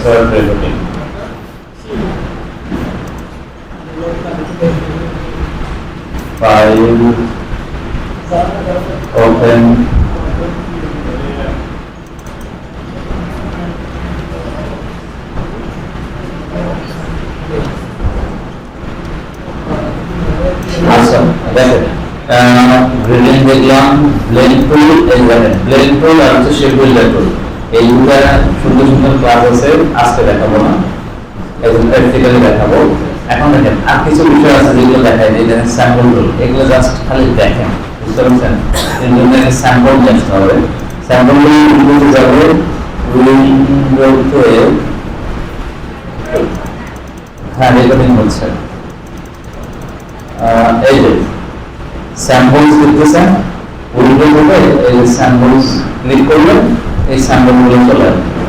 short recording. File open awesome. Gradient দেখলাম, blend টুল এই দেখেন, ব্লেন্ড টুল আর হচ্ছে শেপ বিল্ডার টুল, এই দুটো সুন্দর সুন্দর ক্লাস আছে, আজকে দেখাবো না, একদম প্র্যাকটিক্যালি দেখাবো। এখন দেখেন আর কিছু বিষয় আছে যেগুলো দেখায়, এই দেখেন স্যাম্পল টুল, এগুলো জাস্ট খালি দেখেন, বুঝতে পারছেন? এর জন্য স্যাম্পল দেখতে হবে, স্যাম্পল টুল যাবে উইন্ডোতে, হ্যাঁ রেকর্ডিং হচ্ছে, এই যে স্যাম্পলস দেখতেছেন উইন্ডো থেকে, এই স্যাম্পলস ক্লিক করবেন, এই স্যাম্পলগুলো চলে আসবে,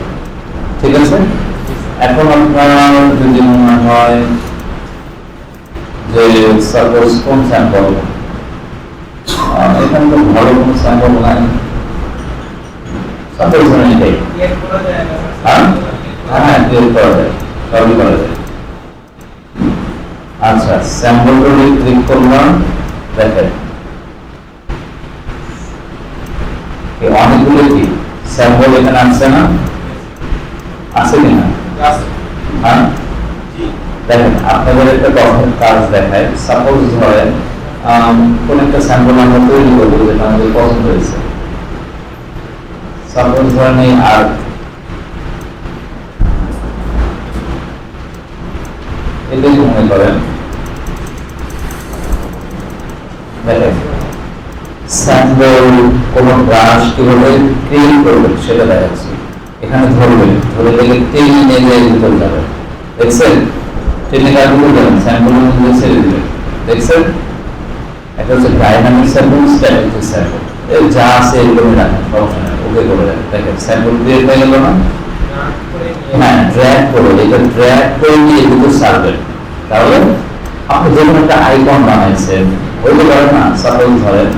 ঠিক আছে? এখন আপনার যদি মনে হয় যে সাপোজ কোন স্যাম্পল, এখানে তো ভালো কোনো স্যাম্পল নাই, সাপোজ এটাই, হ্যাঁ হ্যাঁ ক্লিক করা যায়, সবই করা যায়। আচ্ছা স্যাম্পলটা ক্লিক করলাম, দেখেন অনেকগুলো কি স্যাম্পল এখানে আসছে না, আছে কিনা? হ্যাঁ দেখেন আপনাদের একটা কাজ দেখায়, সাপোজ ধরেন কোন একটা স্যাম্পল আমরা তৈরি করবো যেটা আমাদের পছন্দ হয়েছে, সাপোজ ধরেন এই আর্ট, এটাই মনে করেন, দেখেন স্যাম্পল কোন ব্রাশ কিভাবে ক্লিন করবেন সেটা দেখাচ্ছি, এখানে ধরবেন, ধরে লেগে টেনে নিয়ে ভিতরে যাবেন, দেখছেন? টেনে কাজগুলো যাবেন, স্যাম্পলের মধ্যে ছেড়ে দিবেন, দেখছেন? একটা হচ্ছে ডাইনামিক স্যাম্পল, স্ট্যাটিক স্যাম্পল, এই যা আছে এগুলো রাখেন, সমস্যা নেই, ওকে করে দেন, দেখেন স্যাম্পল ক্রিয়েট হয়ে গেল না? হ্যাঁ ড্র্যাগ করে, এটা ড্র্যাগ করে নিয়ে এগুলো সারবেন, তাহলে আপনি যখন একটা আইকন বানাইছেন ওইটা করেন না, সাপোজ ধরেন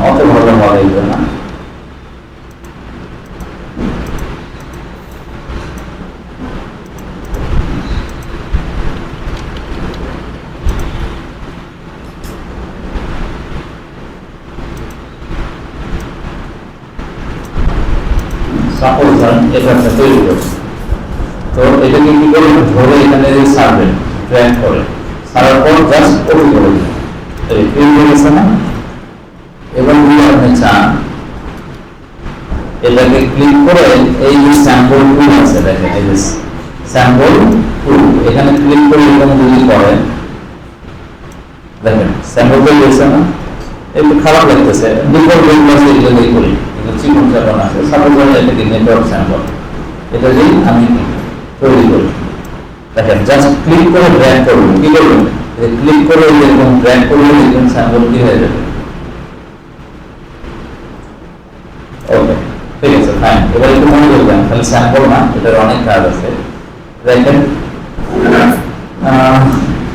অত ভালো হবে না, সাপোজ ধরেন এটা একটা তৈরি করছে, তো এটাকে কি করে ধরে এখানে সারবেন, ড্র্যাগ করে সারার পর জাস্ট কপি করে দিন, এই প্রিন্ট হয়ে গেছে না? এবার যদি আপনি চান এটাকে ক্লিক করে এই যে স্যাম্পল টুল আছে, দেখেন এই যে স্যাম্পল টুল, এখানে ক্লিক করে এরকম যদি করেন, দেখেন স্যাম্পল টুল হয়েছে না? একটু খারাপ লাগতেছে, ডিফল্ট ক্লাস এগুলো দিয়ে করি, কিন্তু চিকন চাপন আছে, সাপোজ ধরেন এটাকে নেটওয়ার্ক স্যাম্পল, এটা দিয়ে আমি তৈরি করি, দেখেন জাস্ট ক্লিক করে ড্র্যাগ করবেন, কি করবেন? ক্লিক করে এরকম ড্র্যাগ করলে এরকম স্যাম্পল কি হয়ে যাবে, ওকে ঠিক আছে ফাইন। এবার একটু মনে করবেন তাহলে স্যাম্পল না, এটার অনেক কাজ আছে, দেখেন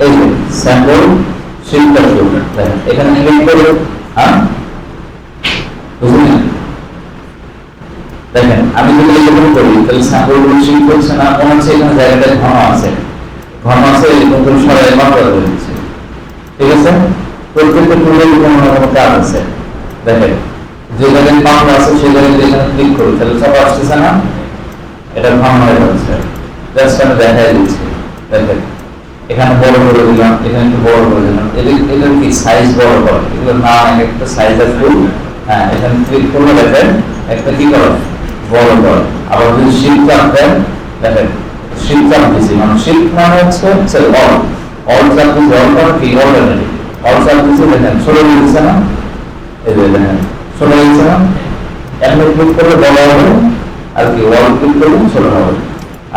এই যে স্যাম্পল শিফট টুল, দেখেন এখানে ক্লিক করে, হ্যাঁ বুঝলেন? দেখেন আমি যদি এরকম করি তাহলে স্যাম্পল শিফট করছে না, মনে হচ্ছে এখানে জায়গাটা ঘন আছে, ঘন আছে, এরকম করে সরাই মাত্রা করে দিচ্ছে, ঠিক আছে? প্রত্যেকটা টুলের কোনো না কোনো কাজ আছে, দেখেন যে জায়গায় পাম্প আছে সেই জায়গায় এখানে ক্লিক করি তাহলে সব আসতেছে না, এটা ফার্ম হয়ে যাচ্ছে, জাস্ট আমি দেখাই দিচ্ছি, দেখেন এখানে বড় করে দিলাম, এখানে একটু বড় করে দিলাম, এদের কি সাইজ বড় করে, এগুলোর নাম একটা সাইজ আছে, হ্যাঁ এখানে ক্লিক করলে দেখেন একটা কি করে বড় করে, আবার যদি শিফট চাপ দেন দেখেন শিফট চাপ দিছি, মানে শিফট মানে হচ্ছে অল চাপ দিছি, অল মানে কি অল্টারনেটিভ, অল চাপ দিছি, দেখেন সরে গেছে না, এই যে দেখেন সরে গেছে না, এমনি ক্লিক করলে বলা হবে আর কি অল ক্লিক করলে সরে হবে।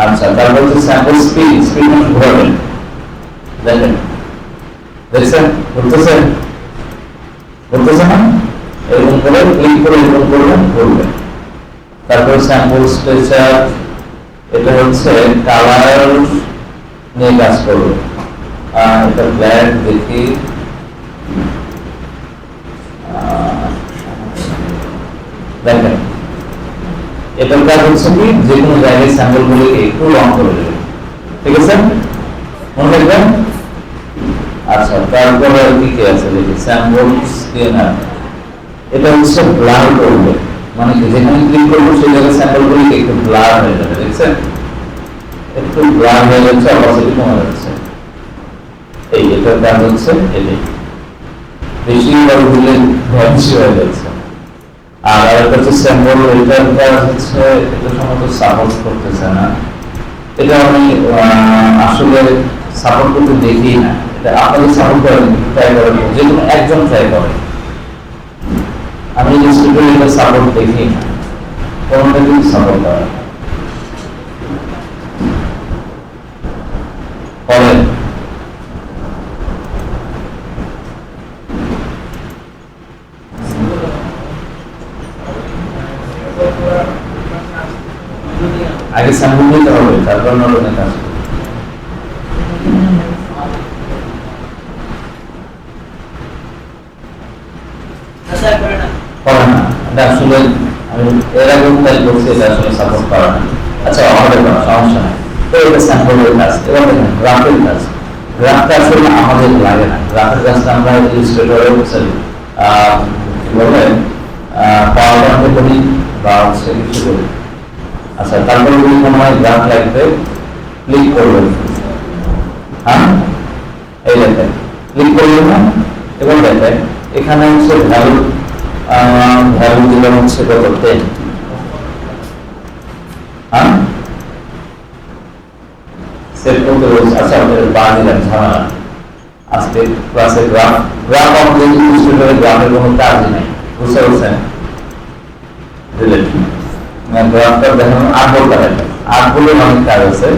আচ্ছা, তারপর হচ্ছে স্যাম্পল স্পিড, স্পিড মানে ঘোরাবেন, দেখেন দেখছেন ঘুরতেছে, ঘুরতেছে না, এরকম করে ক্লিক করে এরকম করবেন ঘুরবে। তারপর স্যাম্পল স্পেচার, এটা হচ্ছে কালার নিয়ে কাজ করবে, এটা ব্ল্যাক দেখি, দেখেন এটার কাজ হচ্ছে কি যে কোনো জায়গায় স্যাম্পল গুলিকে একটু লং করে দেবে, ঠিক আছে মনে রাখবেন। আচ্ছা, তারপরে কি কি আছে দেখি, স্যাম্পল স্ক্যানার, এটা হচ্ছে ব্লার করবে, মানে কি যেখানে ক্লিক করবো সেই জায়গায় স্যাম্পল গুলিকে একটু ব্লার হয়ে যাবে, দেখছেন একটু ব্লার হয়ে যাচ্ছে, অপাসিটি কমে যাচ্ছে, এই এটার কাজ হচ্ছে এটাই, বেশি বড় দিলে বেশি হয়ে যাচ্ছে। আর একটা হচ্ছে স্যাম্পল, এটার কাজ হচ্ছে এটা সম্ভবত সাপোর্ট করতেছে না, এটা আমি আসলে সাপোর্ট করতে দেখি না, এটা আপনাদের সাপোর্ট করেন, ট্রাই করেন, যে কোনো একজন ট্রাই করেন, আমি স্টুডিও এটা সাপোর্ট দেখি না, কোনটা কিন্তু সাপোর্ট করে করেন। আগে স্যাম্পল নিতে হবে, তারপর নতুন কাজ করে না, এটা আসলে আমি এর আগে তাই বলছি, এটা আসলে সাপোর্ট করে না। আচ্ছা, আমাদের কোনো সমস্যা নেই, তো এটা স্যাম্পলের কাজ। এবার দেখেন গ্রাফের কাজ, গ্রাফটা আসলে আমাদের লাগে না, গ্রাফের কাজটা আমরা ইলাস্ট্রেটরে কি বলে পাওয়ার পয়েন্টে করি বা হচ্ছে কিছু করি। আচ্ছা, তারপরে যদি মনে হয় গ্রাফ লাগবে, ক্লিক করবেন, হ্যাঁ এই দেখেন ক্লিক করবেন না, এবার দেখেন এখানে হচ্ছে ভ্যালু, ভ্যালু দিলাম হচ্ছে কত 10, হ্যাঁ সেট করতে বলছে। আচ্ছা, আপনাদের বার দিলাম ঝামেলা, আজকে ক্লাসে গ্রাফ, গ্রাফ আমাদের ইনস্টিটিউটে গ্রাফের কোনো কাজই নেই, বুঝতে পারছেন, গ্রাফটা দেখানো আটবল কাটাটা, আটবলের অনেক কাজ আছে,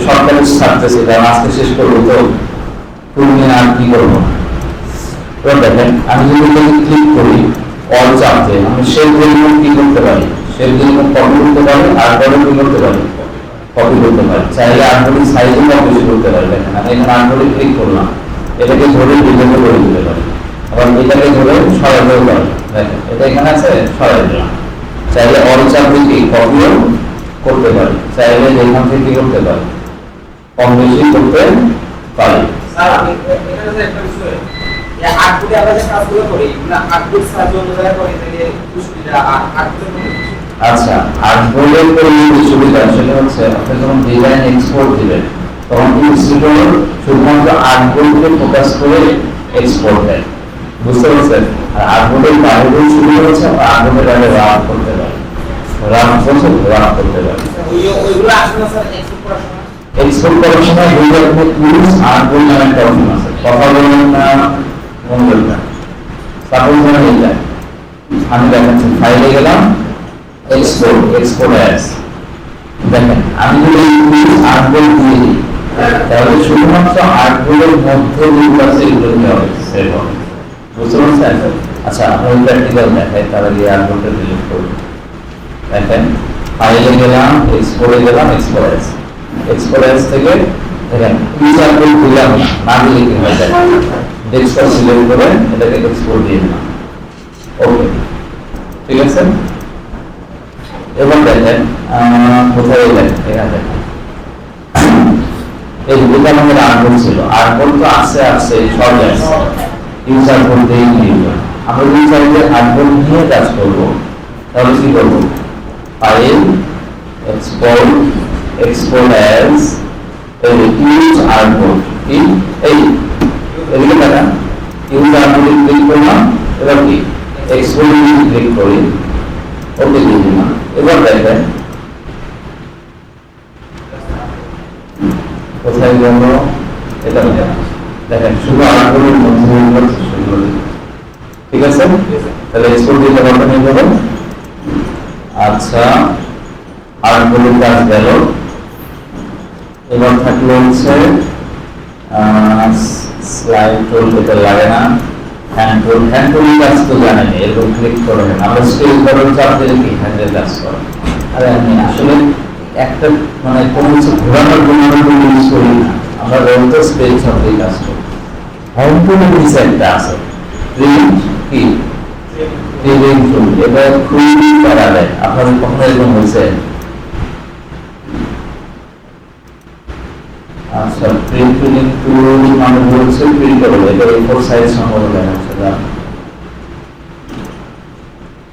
সরকারি ছাড়তেছে, কারণ আজকে শেষ করবো তো তুমি আর কি করবো না। এবার দেখেন আমি যদি ক্লিক করি অল চাপতে, আমি শেপ এলিমেন্ট কি করতে পারি, শেপ এলিমেন্ট কপি করতে পারি, আর বড় কি করতে পারি, কপি করতে পারি, চাইলে আটবলি সাইজে কপি করতে পারি। দেখেন আমি এখানে আটবলি ক্লিক করলাম, এটাকে ধরে ডিলিট করে দিতে পারি, আবার এটাকে ধরে সরাতেও পারি, দেখেন এটা এখানে আছে সরাই দিলাম। চাইলে অল চাপ দিয়ে কপিও করতে পারি, চাইলে যেখান থেকে কি করতে পারি, কম বেশি করতে পারি। স্যার আমি এখানে একটা বিষয়, এই আটগুলো আমরা যে কাজগুলো করি, এগুলো আটগুলো সাহায্য অনুযায়ী করি, তাহলে সুবিধা আর আটগুলো। আচ্ছা, আটগুলোর সুবিধা সেটা হচ্ছে আপনি যখন ডিজাইন এক্সপোর্ট দিবেন তখন ইনস্টিটিউট শুধুমাত্র আটগুলোকে ফোকাস করে এক্সপোর্ট দেয়, বুঝতে পারছেন। আর আটগুলোর বাইরে সুবিধা হচ্ছে আটগুলোর বাইরে রাফ করতে পারে, রাফ বলছে রাফ করতে পারে। ওইগুলো আসলে স্যার এক্সপোর্ট করার সময়, এক্সপোর্ট করার সময় গুগল টুলস আটগুলো নামে একটা অপশন আছে, কথা বলবেন না বলবেন না, সাপোজ ধরেন এইটা আমি দেখাচ্ছি, ফাইলে গেলাম, এক্সপোর্ট, এক্সপোর্ট অ্যাজ, দেখেন আমি যদি এই টুলস আটগুলো দিয়ে দিই তাহলে শুধুমাত্র আটগুলোর মধ্যে যেগুলো আছে এগুলো কি হবে, সেভ হবে, বুঝতে পারছেন। আচ্ছা, আমরা প্র্যাকটিক্যাল দেখাই, তাহলে এই আটগুলোটা ডিলিট করব। দেখেন ফাইলে গেলাম, এক্সপোর্টে গেলাম, এক্সপোর্ট এক্সপোর্ট থেকে দেখেন ইউজার কোড দিলাম না, দিলে কি হয় দেখেন ডেস্কটপ সিলেক্ট করে এটাকে এক্সপোর্ট দিয়ে দিলাম, ওকে ঠিক আছে। এবার দেখেন কোথায় এলেন, এখানে দেখেন এই দুটো আমাদের আর্টবোর্ড ছিল, আর্টবোর্ড তো আসছে আসছে সব আসছে, ইউজার কোড দিয়ে নিয়ে আমরা যদি চাইলে আর্টবোর্ড নিয়ে কাজ করবো তাহলে কি করবো, file export, export as use artboard, কি এই এদিকে দেখেন ইউজ আর্টবোর্ডে ক্লিক করলাম, এবার কি এক্সপোর্টে ক্লিক করি, ওকে দিয়ে দিলাম। এবার দেখেন গেল, এটা হয়ে গেল। দেখেন শুধু আর্টগুলোর মধ্যে সেগুলো, ঠিক আছে? তাহলে এক্সপোর্ট দিতে পারবেন এইভাবে। আচ্ছা, আর্টগুলোর কাজ গেল। এবার থাকলো হচ্ছে স্লাইড টুল, এটা লাগে না। হ্যান্ড টুল কাজ তো জানেন, এরকম ক্লিক করবেন। আমরা স্কেল বাটন চাপ দিলে কি হ্যান্ডেল কাজ করে। আর আমি আসলে একটা মানে কোনো কিছু ঘোরানোর জন্য ইউজ করি না, আমরা রোলটা স্পেস চাপ দিয়ে কাজ করি। হোম টুলের নিচে একটা আছে প্রিন্ট কি প্রিন্টিং টুল, এটা খুবই প্যারা দেয়। আপনাদের কখনো এরকম হয়েছে? আচ্ছা, প্রিন্টিং টুল মানে হচ্ছে প্রিন্টেবল, এটা A4 সাইজ সম্ভব দেখাচ্ছে না।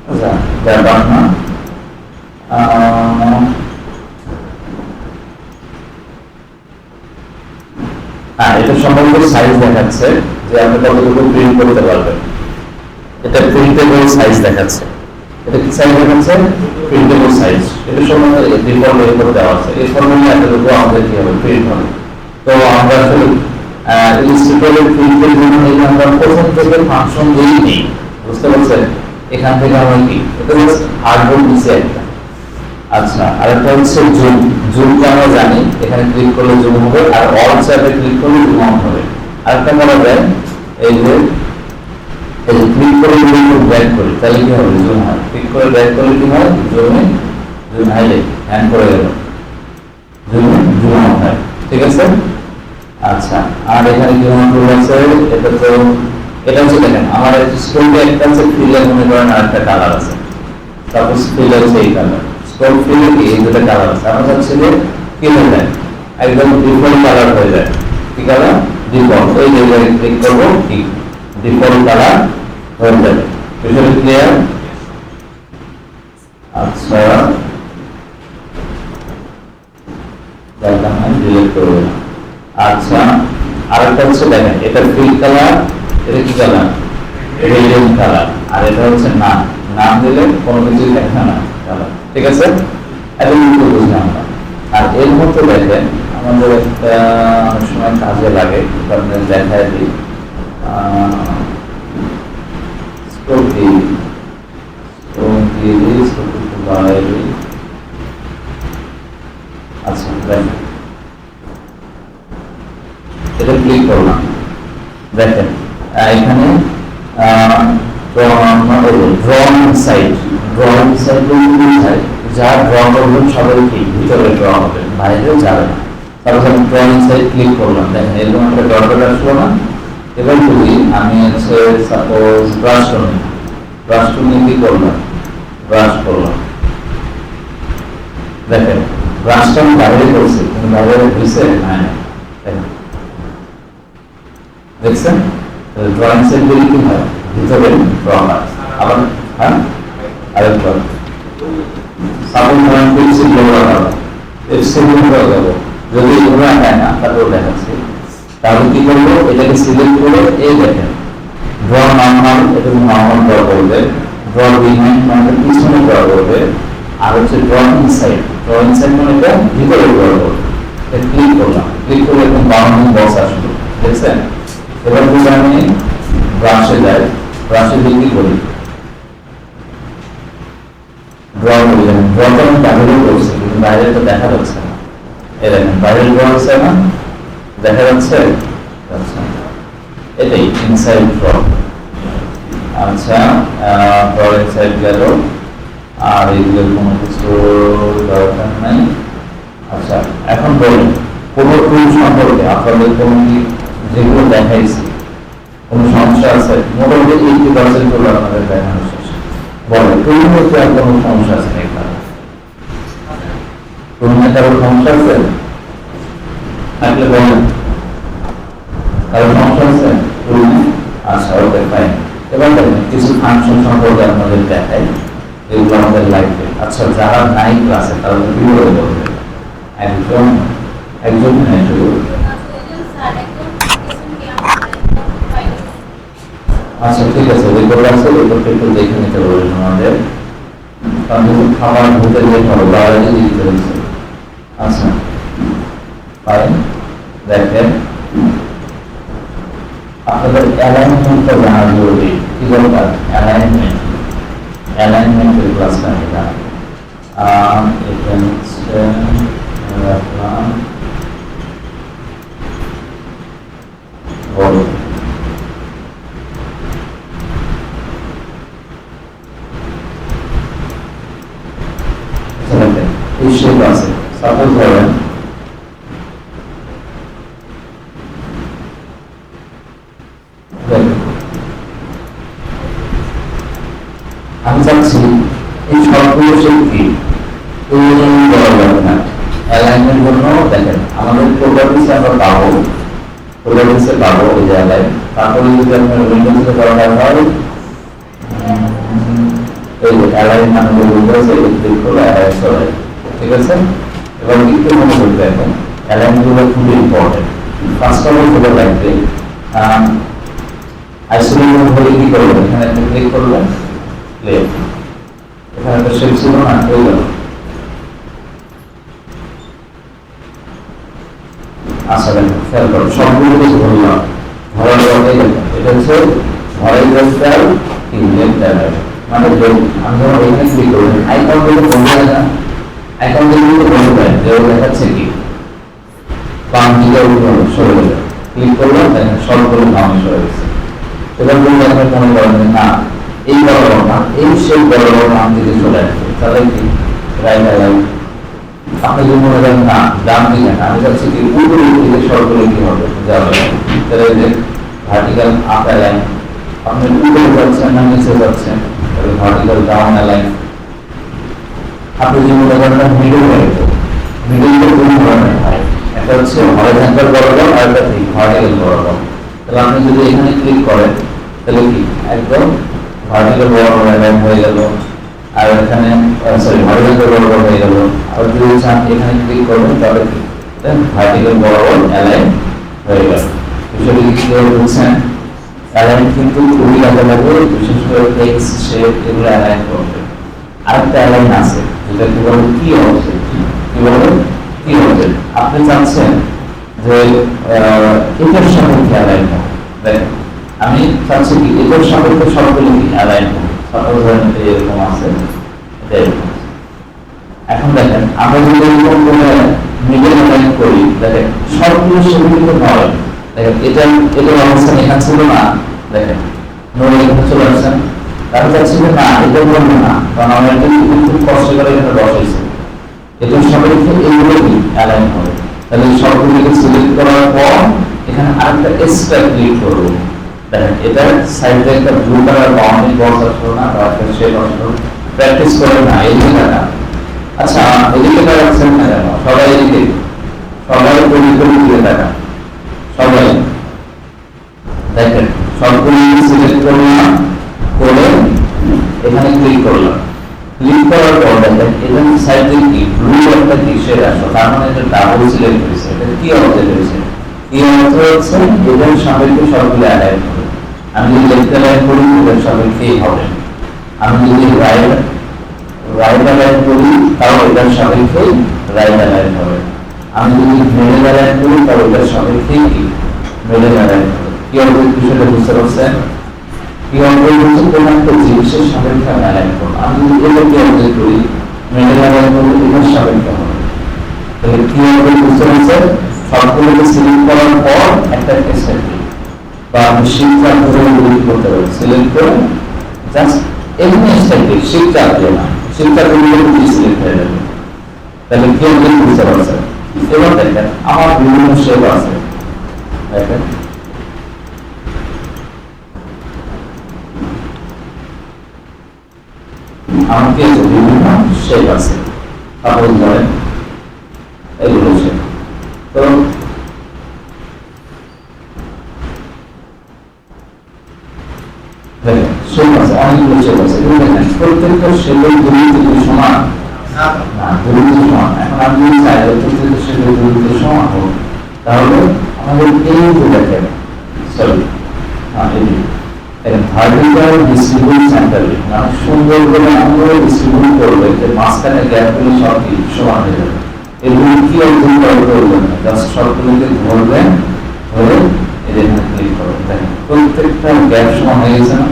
আচ্ছা, ব্যাপার না। হ্যাঁ, এটা সম্ভবত সাইজ দেখাচ্ছে যে আপনি কতটুকু প্রিন্ট করতে পারবেন। এটা প্রিন্টেবল সাইজ দেখাচ্ছে। এটা কি সাইজ দেখাচ্ছে? Printable size. এটা সম্ভবত ডিফল্ট এর উপর দেওয়া আছে। এই ফর্মুলা এতটুকু আমাদের কি হবে? প্রিন্ট হবে। তো আমরা আসলে ইনস্টিটিউটের প্রিন্টের জন্য আমরা প্রথম থেকে ফাংশন দিই নেই, বুঝতে পারছেন? এখান থেকে আমরা কি এটা জাস্ট হার্ডবোর্ড নিচে একটা। আচ্ছা, আরেকটা হচ্ছে জুম। জুমটা আমরা জানি, এখানে ক্লিক করলে জুম হবে, আর অল চ্যাপে ক্লিক করলে জুম আউট হবে। আরেকটা বলা যায় এই যে ক্লিক করে যদি ব্যাক করি তাহলে কি হবে? জুম হয়। ক্লিক করে ব্যাক করলে কি হয়? জুমে জুম হাইলাইট হ্যান্ড করে গেল, জুমে জুম আউট হয়। ঠিক আছে? আচ্ছা, আর এখানে কি টুল আছে? এটা তো এটা হচ্ছে দেখেন আমার স্ক্রিনে একটা আছে ফিলে, মনে করেন আরেকটা কালার আছে। সাপোজ ফিলে হচ্ছে এই কালার, স্ক্রল ফিলে কি এই দুটো কালার আছে। আমরা চাচ্ছি যে কি হয়ে যায়? একদম ডিফল্ট কালার হয়ে যায়। কি কালার? ডিফল্ট। এই জায়গায় ক্লিক করবো, কি ডিফল্ট কালার হয়ে যাবে। বিষয়টা ক্লিয়ার? আচ্ছা, ডিলিট করবো না। আচ্ছা, আরেকটা হচ্ছে দেখেন এটা ফিল কালার, এটা কি কালার? Radium colour. আর এটা হচ্ছে নাম, নাম দিলে কোনো কিছু দেখা না কালার। ঠিক আছে? এখন কিন্তু বুঝলাম না। আর এর মধ্যে দেখেন আমাদের একটা অনেক সময় কাজে লাগে, আপনাদের দেখায় দিই। স্ক্রল দিয়ে দিই, বাড়াই দিই। আচ্ছা, দেখেন এটা ক্লিক করলাম, দেখেন এখানে ড্রয়িং সাইট যা ড্র করবেন সবাই কি ভিতরে ড্র হবে, বাইরে যাবে না। তারপর আমি ড্রয়িং সাইট ক্লিক করলাম, দেখেন এরকম একটা ডট আসলো না। এবার যদি আমি হচ্ছে সাপোজ ব্রাশ টুল নিয়ে কি করলাম? ব্রাশ করলাম, দেখেন ব্রাশটা আমি বাইরে করছি কিন্তু বাইরে হয়েছে না, দেখেন দেখছেন? ড্রয়িং সেট গুলি কি হয়? ভিতরে ড্র হয়। আবার হ্যাঁ, আরেকবার সাপোজ ড্রয়িং করছি যদি এগুলো হয় না, তারপর দেখাচ্ছি। তাহলে কি করবো? এটাকে সিলেক্ট করে এই দেখেন ড্র নর্মাল, এটা নর্মাল ড্র করবে। ড্র বিহাইন্ড মানে পিছনে ড্র করবে। আর হচ্ছে ড্র ইনসাইড মানে এটা ভিতরে ড্র করবে। ক্লিক করলাম, ক্লিক করে এরকম বাউন্ডিং বক্স আসলো, দেখছেন? এবার যদি আমি ব্রাশে যাই, ব্রাশে দিয়ে কি করি? ড্র করি। ড্রটা আমি বাইরে করছি কিন্তু বাইরে তো দেখা যাচ্ছে না। এই দেখেন বাইরে ড্র হচ্ছে না, দেখা যাচ্ছে? আচ্ছা, এটাই ইনসাইড ড্র। আচ্ছা, ড্র ইনসাইড গেল, আর এইগুলো কোনো কিছু দরকার নাই। আচ্ছা, এখন বলুন কোনো টুল সম্পর্কে আপনাদের কোনো কি যেগুলো দেখাইছি কোনো সমস্যা আছে? মোটামুটি 80% টুল আপনাদের দেখানো শেষ। বলেন টুল মধ্যে আর কোনো সমস্যা আছে নাকি? টুল নিয়ে কারোর সমস্যা আছে? থাকলে বলেন, কারোর সমস্যা আছে টুল নিয়ে? আচ্ছা, ওকে ফাইন। এবার দেখেন কিছু ফাংশন সম্পর্কে আপনাদের দেখাই, এগুলো আমাদের লাগবে। আচ্ছা, যারা নাই ক্লাসে তারা তো বিপদে পড়বে। একজন নেই শুধু। আচ্ছা, ঠিক আছে, রেকর্ড আছে, রেকর্ডটা একটু দেখে নিতে বলবেন আমাদের, কারণ যখন খাবার ঢুকে যেতে হবে বাইরে দিতে হচ্ছে। আচ্ছা, ফাইন, দেখেন আপনাদের অ্যালাইনমেন্টটা জানা জরুরি। কি দরকার? অ্যালাইনমেন্টের ক্লাসটা এটা রাখলাম বড়। এই শেপ আছে, সাপোজ ধরেন আমি চাচ্ছি এই সবগুলো শেপ কি অ্যালাইনমেন্ট জন্য দেখেন আমাদের প্রপার্টিসে আমরা পাবো, প্রপার্টিসে পাবো এই যে অ্যালাইন। তারপরে যদি আপনার উইন্ডোজে দরকার হয় এই যে অ্যালাইন মানে উইন্ডোজে ক্লিক করলে অ্যালাইন চলে, ঠিক আছে? এবার একটু মনে করতে এখন অ্যালাইনগুলো খুবই ইম্পর্টেন্ট। ফার্স্ট অফ অল হলো লাগবে আইসোলেশন হলে কি করবেন? এখানে একটা ক্লিক করবেন, লেফট, এখানে একটা শেপ ছিল না, হয়ে গেল। আচ্ছা দেখেন খেয়াল করো সবগুলো কিছু ধরলাম, ধরার পরে এটা হচ্ছে হরাইজন্টাল লেফট অ্যালাইন মানে আমি যখন এখানে ক্লিক করবেন আইকনগুলো বন্ধ হয় না, আইকনগুলো বন্ধ হয় যে দেখাচ্ছে কি বাম দিকে সরে গেল, ক্লিক করলাম দেখেন সবগুলো বামে সরে গেছে। এবার বলতে আপনি মনে করেন না এই বরাবর না এই সেই বরাবর বাম দিকে চলে আসবে, তাহলে কি রাইট অ্যালাইন। আপনি যদি মনে করেন না ডান দিকে না, আমি চাচ্ছি কি উপরে দিকে সবগুলো কি হবে যাবে, তাহলে যে ভার্টিক্যাল আপ অ্যালাইন। আপনি উপরে যাচ্ছেন না নিচে যাচ্ছেন, তাহলে ভার্টিক্যাল ডাউন অ্যালাইন। আপনি যদি মনে করেন মিডল রাইট, মিডল দুই ধরনের হয়, একটা হচ্ছে হরাইজন্টাল বরাবর আর একটা ভার্টিক্যাল বরাবর। তাহলে আপনি যদি এখানে ক্লিক করেন তাহলে কি একদম ভার্টিক্যাল বরাবর অ্যালাইন হয়ে গেল, আর এখানে সরি হরাইজন্টাল বরাবর হয়ে গেল। আর যদি চান এখানে ক্লিক করবেন তাহলে কি ভার্টিক্যাল বরাবর অ্যালাইন হয়ে গেল। বিষয়টি কি ক্লিয়ার বুঝছেন? অ্যালাইন কিন্তু খুবই কাজে লাগে, বিশেষ করে টেক্সট শেপ এগুলো অ্যালাইন করবে। আরেকটা অ্যালাইন আছে যেটা কি বলে কি অবজেক্ট, কি বলে কি অবজেক্ট। আপনি চাচ্ছেন যে এটার সাপেক্ষে অ্যালাইন হোক, দেখেন আমি চাচ্ছি কি এটার সাপেক্ষে সবগুলো কি অ্যালাইন হোক। সাপোজ ধরেন এরকম আছে, এখন দেখেন আমরা যদি এরকম করে মিডল অ্যালাইন করি দেখেন সবগুলো সেগুলো নয়। দেখেন এটার অবস্থান এখানে ছিল না, দেখেন নড়ে এখানে চলে আসছেন। তাহলে চাচ্ছি যে না এটা বলবো না, কারণ আমরা এটা খুব কষ্ট করে এখানে বসাইছি। এটার সাপেক্ষে এগুলো কি অ্যালাইন হবে। তাহলে সবগুলোকে সিলেক্ট করার পর এখানে আরেকটা এক্সট্রা ক্লিক করব। দেখেন এটার সাইডে একটা ব্লু কালার বাউন্ডারি বক্স আসলো না, বা একটা শেপ আসলো, প্র্যাকটিস করে না এদিকে টাকা। আচ্ছা এদিকে টাকাচ্ছেন না কেন? সবাই এদিকে, সবাই দিকে টাকা, সবাই দেখেন সবগুলো সিলেক্ট করলাম, করে এখানে ক্লিক করলাম। ক্লিক করার পর দেখেন এখানে সাইডে কি ব্লু একটা শেড আসলো, তার মানে এটা ডাবল সিলেক্ট হয়েছে। এটা কি অর্থে হয়েছে? এই অর্থ হচ্ছে এটার সাপেক্ষে সবগুলো অ্যালাইন হবে। আমি যদি লেফট অ্যালাইন করি এটার সাপেক্ষেই হবে, আমি যদি রাইট অ্যালাইন করি তাও এটার সাপেক্ষেই রাইট অ্যালাইন হবে, আমি যদি মিডল অ্যালাইন করি তাও এটার সাপেক্ষেই কি মিডল অ্যালাইন হবে। কি অর্থ বিষয়টা বুঝতে পারছেন? কি অর্থ হচ্ছে কোন একটা জিনিসের সাপেক্ষে আমি অ্যালাইন করবো। আমি যদি এটাকে অর্জন করি মিডল অ্যালাইন করবো এটার সাপেক্ষে হবে। তাহলে কি অর্থ বুঝতে পারছেন? সবগুলোকে সিলেক্ট করার পর একটা স্টেপ বা আপনি শিক্ষা ধরে করতে পারেন, সিলেক্ট করে জাস্ট এমনি স্টেপ শিক্ষা দিয়ে না, শিক্ষা করলে সিলেক্ট হয়ে যাবে। তাহলে কি অর্থ বুঝতে পারছেন? এবার দেখেন আমার বিভিন্ন শেপ আছে, দেখেন আমার কি আছে বিভিন্ন শেপ আছে। সাপোজ ধরেন এগুলো শেপ, তো দেখেন শেপ আছে, অনেকগুলো শেপ আছে। দেখেন প্রত্যেকটা শেপের দূরত্ব কি সমান না, দূরত্ব সমান। এখন আমি যদি চাই প্রত্যেকটা শেপের দূরত্ব সমান হোক, তাহলে আমাদের এই যে দেখেন সরি ভার্টিক্যাল ডিস্ট্রিবিউট সেন্টারে মানে সুন্দর করে আমরা ডিস্ট্রিবিউট করবো যে মাঝখানে গ্যাপগুলো সব কি সমান হয়ে যাবে। এগুলো কি অর্জন করবেন জাস্ট সবগুলোকে ধরবেন, ধরে এদের এখানে ক্লিক করবেন। দেখেন প্রত্যেকটা গ্যাপ সমান হয়ে গেছে না?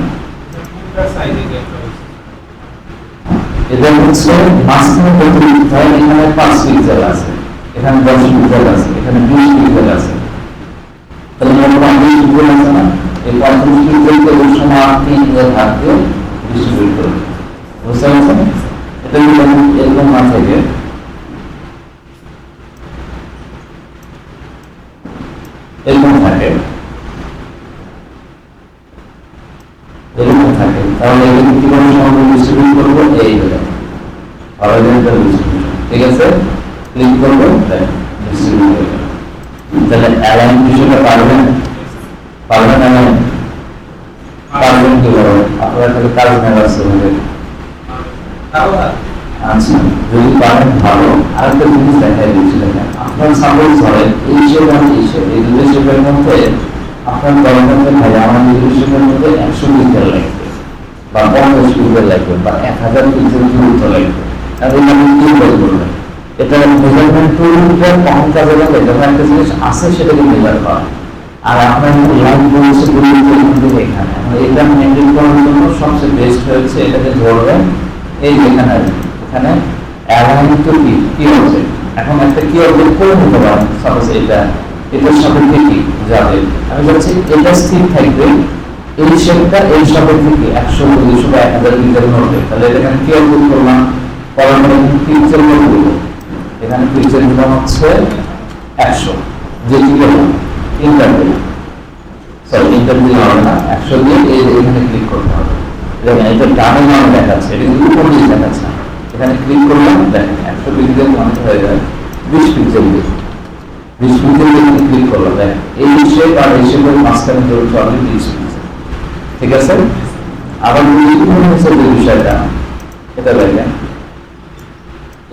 এটা হচ্ছে মাঝখানে কত পিক্সেল, এখানে 5 পিক্সেল আছে, এখানে 10 পিক্সেল আছে, এখানে 20 পিক্সেল আছে, তাহলে মোট 20 পিক্সেল আছে না? এই 35 পিক্সেলকে ওই সমান 3 দিয়ে ভাগ দিয়ে ডিস্ট্রিবিউট করবে। বুঝতে পারছেন? এটা যদি এরকম না থাকে, এরকম থাকে, এরকম থাকে, তাহলে এখানে কিভাবে সমাধান ডিস্ট্রিবিউট করবো? এই হলো হরাইজন্টাল ডিস্ট্রিবিউশন। ঠিক আছে, ক্লিক করবো, ডিস্ট্রিবিউট হয়ে গেল। তাহলে অ্যালাইন বিষয়টা পারবেন? পারবেন অ্যালাইন? পারবেন কিভাবে? আপনারা তাহলে কাজ নেওয়ার হবে। আচ্ছা, যদি পারেন ভালো। আরেকটা জিনিস দেখাই দিচ্ছি, দেখেন আপনার সাপোজ ধরেন এই শেপ আর এই শেপ, এই দুটো শেপের মধ্যে আপনার দরকার থাকে আমার দুটো শেপের মধ্যে 100 পিক্সেল লাগবে, বা 50 পিক্সেল লাগবে, বা 1000 পিক্সেল দূরত্ব লাগবে। তাহলে আপনি কি করবেন? এটা মেজারমেন্ট টুলটা কম কাজে লাগে, যখন একটা জিনিস আছে সেটাকে মেজার করা। আর আপনার লাইন বলছে এখানে এটা মেনটেন করার জন্য সবচেয়ে বেস্ট হয়েছে এটাকে ধরবেন এই যেখানে, এখানে অ্যালাইন টু কি হচ্ছে, এখন একটা কি অবজেক্ট করে নিতে পারেন। সাপোজ এটার সাপেক্ষে কি যাবে, আমি বলছি এটা স্থির থাকবে, এই শেপটা এই সাপেক্ষে কি 100 200 বা 1000 পিক্সেল হবে। তাহলে এখানে কি অবজেক্ট করলাম, করার পরে পিক্সেল করব, এখানে পিক্সেল দিলাম হচ্ছে 100, যে কি করলাম ইন্টারভিউ, সরি ইন্টারভিউ হবে না, 100 দিয়ে এখানে ক্লিক করতে হবে। দেখেন এটা ডানে বামে দেখাচ্ছে, এটা কিন্তু উপর দিকে দেখাচ্ছে না। এখানে ক্লিক করলাম, দেখেন 100 পিক্সেল কমপ্লিট হয়ে যায় 20 পিক্সেল দিয়ে, 20 পিক্সেল দিয়ে ক্লিক করলাম। দেখেন এই শেপ আর এই শেপের মাঝখানে দূরত্ব হবে 30 পিক্সেল। ঠিক আছে, আবার মনে হচ্ছে যে বিষয়টা এটা দেখেন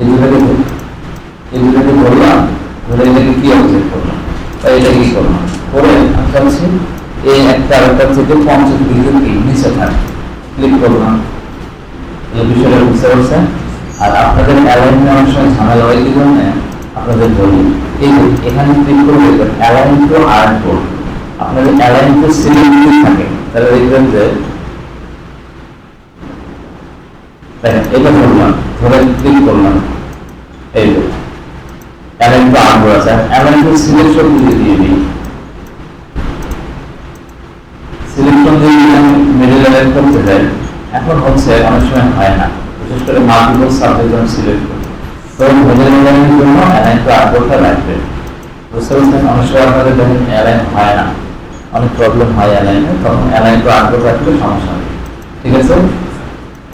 এই দুটাকে ধরলাম, ধরে এটাকে কি অবজেক্ট করলাম, তাই এটা কি করলাম করে আমি চাচ্ছি এই একটা আরেকটার থেকে 50 পিক্সেল কি নিচে থাকে, ক্লিক করলাম। এই বিষয়টা বুঝতে পারছেন? আর আপনাদের অ্যালাইনমেন্ট অনেক সময় ঝামেলা হয় কি জন্য আপনাদের বলি, এই এখানে ক্লিক করলে অ্যালাইন টু আর্ট বোর্ড, আপনাদের অ্যালাইন টু সিলেক্ট থাকে, তাহলে দেখবেন যে দেখেন এটা ধরলাম, ধরে ক্লিক করলাম, এই যে অ্যালাইন টু আর্ট বোর্ড আছে, অ্যালাইন টু সিলেকশন দিয়ে দিই, সিলেকশন দিয়ে আমি মিডল অ্যালাইন করতে চাই। এখন হচ্ছে অনেক সময় হয় না, বিশেষ করে মাল্টিপল সাবজেক্ট আমি সিলেক্ট করি, তখন মিডল অ্যালাইনের জন্য অ্যালাইন টু আর্ট বোর্ডটা লাগবে। বুঝতে পারছেন? অনেক সময় আপনাদের যখন অ্যালাইন হয় না, অনেক প্রবলেম হয় অ্যালাইনে, তখন অ্যালাইন টু আর্ট বোর্ড রাখলে সমস্যা নেই। ঠিক আছে,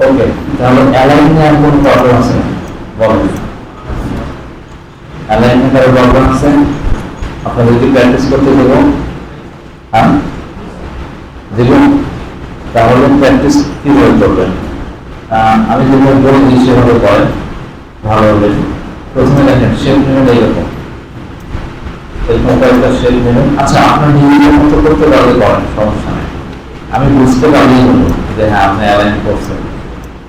ওকে। তাহলে অ্যালাইন নিয়ে আর কোনো প্রবলেম আছে না বলেন? অ্যালাইন নিয়ে কারো প্রবলেম আছে? আপনাদেরকে প্র্যাকটিস করতে দেবো, হ্যাঁ দেখুন, তাহলে প্র্যাকটিস কীভাবে করবেন আমি যেভাবে বলে দিই সেভাবে করেন ভালো হবে। প্রথমে দেখেন শেপ নেবেন এইরকম, এরকম কয়েকটা শেপ নেবেন। আচ্ছা আপনার নিজের মতো করতে পারলে করেন, সমস্যা নেই, আমি বুঝতে পারলেই হলো যে হ্যাঁ আপনি অ্যালাইন করছেন।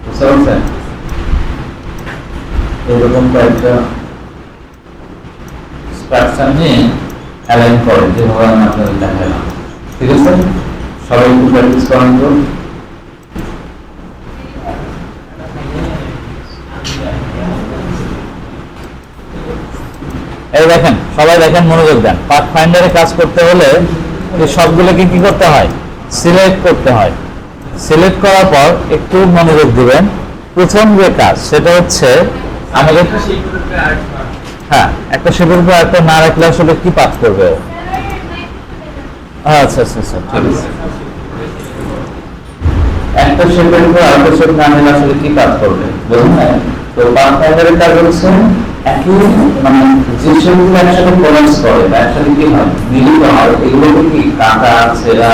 বুঝতে পারছেন? এরকম কয়েকটা স্ট্রাকচার নিয়ে অ্যালাইন করেন যেভাবে আমি আপনাদের দেখালাম। ঠিক আছে, সবাই একটু প্র্যাকটিস করেন তো। এই দেখেন, সবাই দেখেন, মনোযোগ দেন। পাথফাইন্ডারে কাজ করতে হলে এই সবগুলোকে কি করতে হয়? সিলেক্ট করতে হয়। সিলেক্ট করার পর একটু মনোযোগ দিবেন। প্রথম যে কাজ সেটা হচ্ছে আমাদের হ্যাঁ একটা শেপের উপর একটা না রাখলে আসলে কি পাঠ করবে? আচ্ছা আচ্ছা আচ্ছা, ঠিক আছে। একটা শেপের উপর আরেকটা শেপ না নিলে আসলে কি কাজ করবে বুঝুন না? তো পাথফাইন্ডারের কাজ হচ্ছে একই মানে যে শেপগুলো একসাথে কোলাপস করে বা একসাথে কি হয় মিলিত হয়, এগুলোকে কি কাটা ছেঁড়া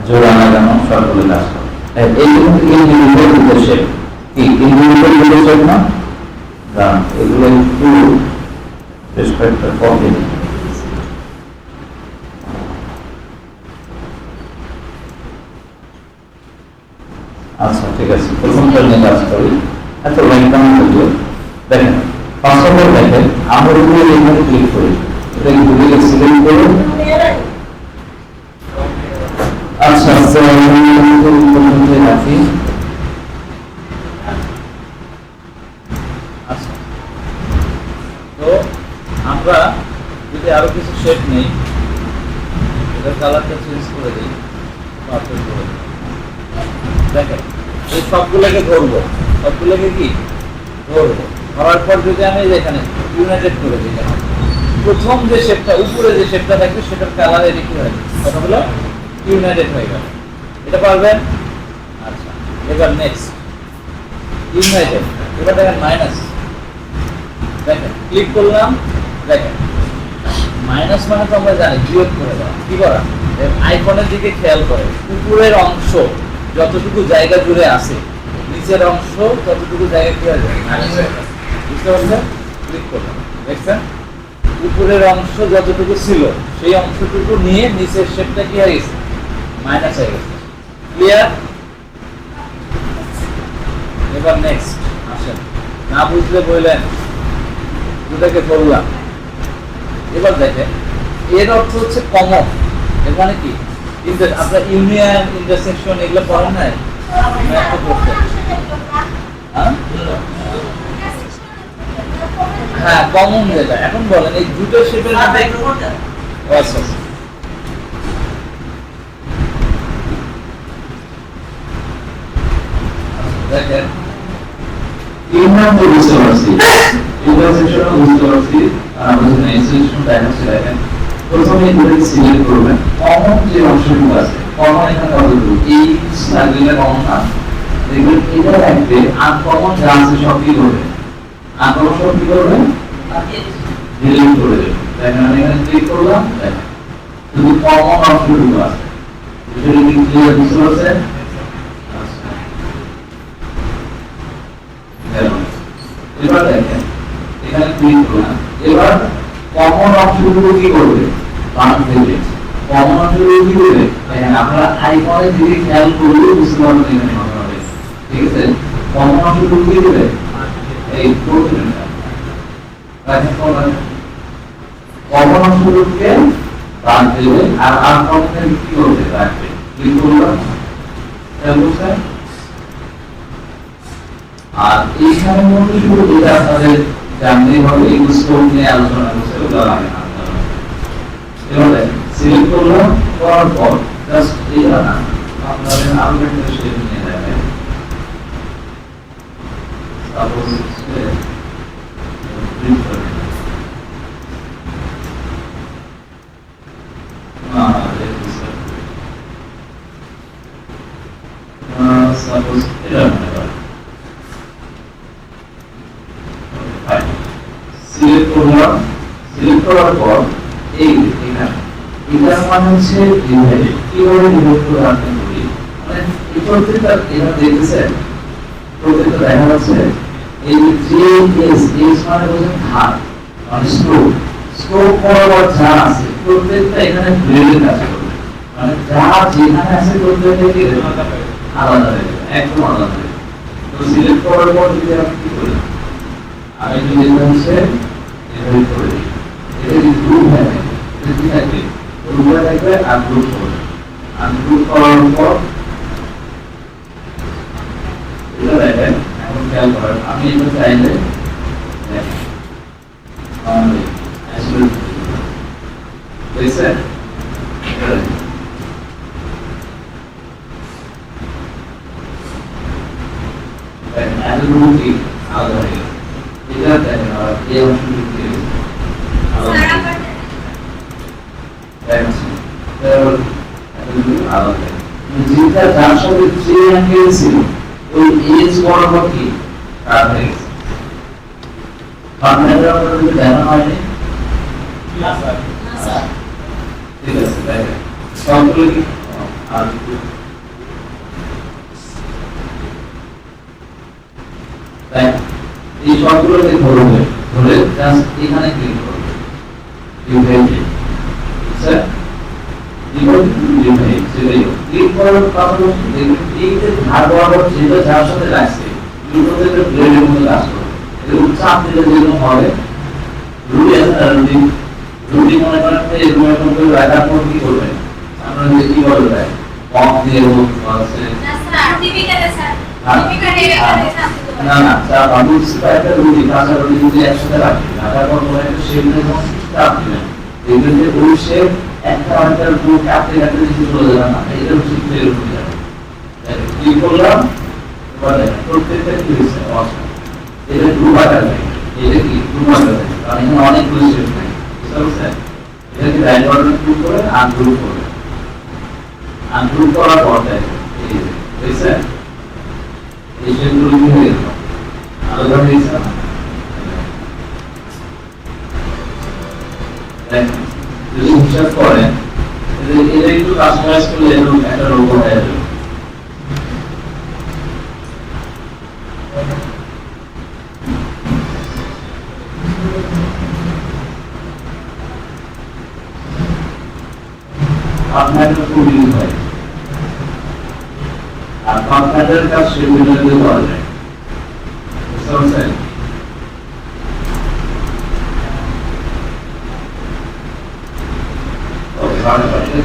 জোড়া লাগানো সবগুলো কাজ করে। এইগুলো ইন্ডিভিজুয়াল শেপ, কি ইন্ডিভিজুয়াল শেপ না? এগুলো একটু বেশ কয়েকটা কপি। আচ্ছা ঠিক আছে, প্রথমটা নিয়ে কাজ করি। এত লাইন কেমন হলো দেখেন। ফার্স্ট অফ অল দেখেন আমরা যদি এখানে ক্লিক করি, এটা গুগলে সিলেক্ট করুন। আচ্ছা রাখি। আচ্ছা, তো আমরা যদি আরো কিছু শেড নেই, এটা কালারটা চেঞ্জ করে দিই, পারফেক্ট করে দিই। দেখেন এই সবগুলোকে ধরবো, সবগুলোকে কি ধরবো, ধরার পর যদি আমি এখানে ইউনাইটেড করে দিই, প্রথম যে শেপটা উপরে যে শেপটা থাকবে সেটার কালার এদিক হয়ে যাবে, কথা হলো ইউনাইটেড হয়ে গেল। এটা পারবেন? আচ্ছা, এবার নেক্সট ইউনাইটেড। এবার দেখেন মাইনাস, দেখেন ক্লিক করলাম, দেখেন মাইনাস মানে তো আমরা জানি বিয়োগ করে দেওয়া। কি করা? আইকনের দিকে খেয়াল করে উপরের অংশ যতটুকু জায়গা জুড়ে আছে, নিচের অংশ ততটুকু জায়গা কি হয়ে যায়, বুঝতে পারছেন? ক্লিক করলাম, দেখছেন উপরের অংশ যতটুকু ছিল সেই অংশটুকু নিয়ে নিচের শেপটা কি হয়ে গেছে, মাইনাস হয়ে গেছে। ক্লিয়ার? এবার নেক্সট আসেন, না বুঝলে বললেন, দুটাকে ধরলাম। এবার দেখেন এর অর্থ হচ্ছে কমন। এর মানে কি, আপনার ইউনিয়ন ইন্টারসেকশন এগুলো পড়েন নাই? হ্যাঁ, কমন যেটা। এখন বলেন এই দুটো শেপের মধ্যে দেখেন ইউনিয়ন বুঝতে পারছি, ইন্টারসেকশন বুঝতে পারছি, আমাদের ইন্টারসেকশন দেখাচ্ছে। দেখেন প্রথমে এগুলোকে সিলেক্ট করবেন, কমন যে অংশটুকু আছে, কমন এখানে কতটুকু, এই সার্কেলের কমন না, দেখবেন এটা রাখবে। আনকমন যা আছে সব কি করবে, আনকমন সব কি করবে, ডিলিট করে দেবে। দেখেন আমি এখানে ক্লিক করলাম, দেখেন শুধু কমন অংশটুকু আছে। বিষয়টা কি ক্লিয়ার বুঝতে পারছেন? এবার দেখেন এখানে ক্লিক করলাম, এবার কমন অংশগুলো কি করবে, বাম দিকে কমন অংশগুলো কি করবে। দেখেন আপনারা আইকনের দিকে খেয়াল করলে বুঝতে পারবেন এখানে কথা হবে, ঠিক আছে? কমন অংশগুলো কি করবে, এই প্রথমে দেখেন কমন অংশগুলোকে বাদ দেবে আর আনকমনকে কি করবে, রাখবে। ক্লিক করলাম, বুঝছেন? আর এইখানে মধ্যে শুধু যেটা আপনাদের জানতেই হবে, এই স্কোপ নিয়ে আলোচনা করছে, ওটা লাগে না। এবার সিলেক্ট করলাম, করার পর জাস্ট এইটা না, আপনাদের আরো একটা শেপ নিয়ে যাবেন। সাপোজ ক্লিক করেন, সাপোজ এটা সিলেক্ট করলাম। সিলেক্ট করার পর এই এখানে এটার মানে হচ্ছে ডিভাইড, কিভাবে ডিভাইড করে আপনি বলি, মানে এই প্রত্যেকটা এখানে দেখতেছেন, প্রত্যেকটা দেখা যাচ্ছে এই যে এস মানে হচ্ছে ধার, মানে স্ট্রোক, স্ট্রোক বরাবর যা আছে প্রত্যেকটা এখানে গ্রেডে কাজ করবে, মানে যা যেখানে আছে প্রত্যেকটা আলাদা হয়ে যাবে, একদম আলাদা হয়ে যাবে। তো সিলেক্ট করার পর যদি আপনি কি করি, আমি যদি হচ্ছে এভাবে করে দিই, এটা যদি গ্রুপ হয়ে থাকে, এটা কি থাকবে, গ্রুপ হয়ে থাকবে আর গ্রুপ করবে। আর গ্রুপ করার পর এটা দেখেন, এখন খেয়াল করেন, আমি এটা চাইলে দেখেন দেখছেন এত গ্রুপ কি আলাদা হয়ে গেছে। এটা দেখেন আর এই অংশটি কি আলাদা যেটা যার সাথে যে অ্যাঙ্গেল ছিল ওই এজ বরাবর কি কাট হয়ে গেছে। আপনাদের আপনাদের জানা হয়নি, ঠিক আছে? দেখেন সবগুলো কি আর এই সবগুলোকে ধরবে, ধরে জাস্ট এখানে ক্লিক করবে, ক্লিক করার কারণে এই যে ধার বরাবর যেটা যার সাথে লাগছে দুটোতে একটা ব্লেডের মতো কাজ করবে। এরকম চাপ দিলে যেরকম হবে রুল অ্যান্ড রুটি মনে করেন যে এরকম এরকম করে রাখার পর কি করবেন আপনারা যে কি বলবেন কম দিয়ে আছে না না চা বাবু একটা রুটি কাঁচা রুটি যদি একসাথে রাখবেন রাখার পর মনে একটা শেপের মধ্যে চাপ দিবেন দেখবেন যে ওই শেপ একটা আরেকটার উপর কাটতে কাটতে যদি চলে যাবে না এটা হচ্ছে ক্লিয়ার রুটি যাবে কি করলাম এবার দেখেন প্রত্যেকটা কি হয়েছে অবস্থা এটা গ্রুপ আকার নেই এটা কি গ্রুপ আকার নেই কারণ এখানে অনেকগুলো শেপ নেই বুঝতে পারছেন এটাকে রাইট অর্ডার গ্রুপ করে আনগ্রুপ করবে আনগ্রুপ করার পর দেখেন এই যে বুঝছেন এই শেপগুলো কি হয়ে গেল আলাদা হয়ে গেছে না দেখেন যদি হিসাব করেন এটা একটু কাস্টমাইজ করলে একটা লোগো হয়ে যাবে আপনার খুব ইউজ হয় আর কনফার্টের কাজ সেগুলো দিয়ে করা যায় বুঝতে পারছেন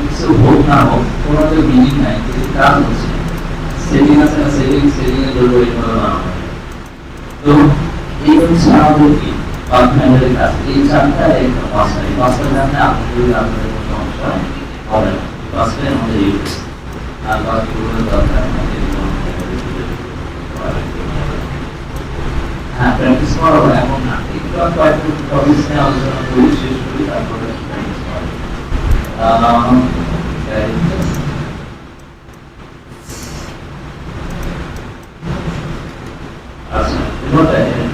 কিছু হোক না হোক কোনো তো মিনিং নাই কিছু কাজ হচ্ছে সেটিং আছে না সেটিং এর জন্য এইভাবে বানানো হয় তো এই হচ্ছে আমাদের কি কনফার্টের কাজ এই চারটা একটা পাঁচটা জানলে আপনাদের কোনো সমস্যা হবে না পাঁচটাই আমাদের ইউজ আর বাকিগুলো দরকার আমাদের হ্যাঁ প্র্যাকটিস করা হয় এমন না একটু কয়েকটা টপিকস নিয়ে আলোচনা করি শেষ করি তারপরে প্র্যাকটিস করা আচ্ছা এবার দেখেন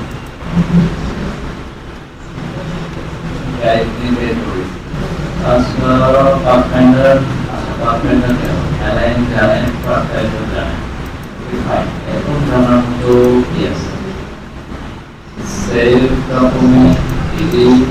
পাথফাইন্ডার অ্যালাইন জানেন পাথফাইন্ডার জানেন এখন জানার মতো কি আছে সেভ ডকুমেন্ট এডিট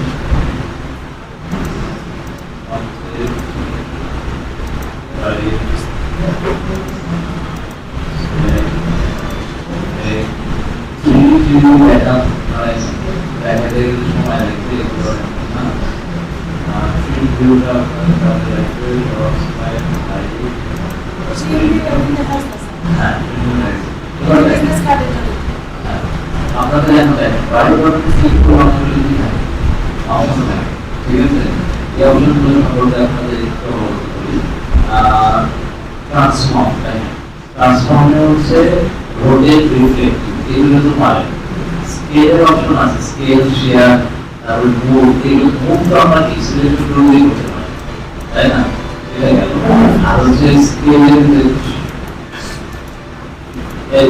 আপনাদের এখন দেখেন প্রাইভেট ঠিক আছে এই অপশনগুলো সম্পর্কে আপনাদের একটু অবগত করি ট্রান্সফর্ম ট্রান্সফর্মে হচ্ছে রোটেট রিফ্লেক্টিভ এগুলো তো পারেন স্কেলের অপশন আছে স্কেল শেয়ার তারপর মুভ এগুলো মুভ তো আমরা কি সিলেক্ট করে করতে পারি তাই না এটা গেল আর হচ্ছে স্কেলের এই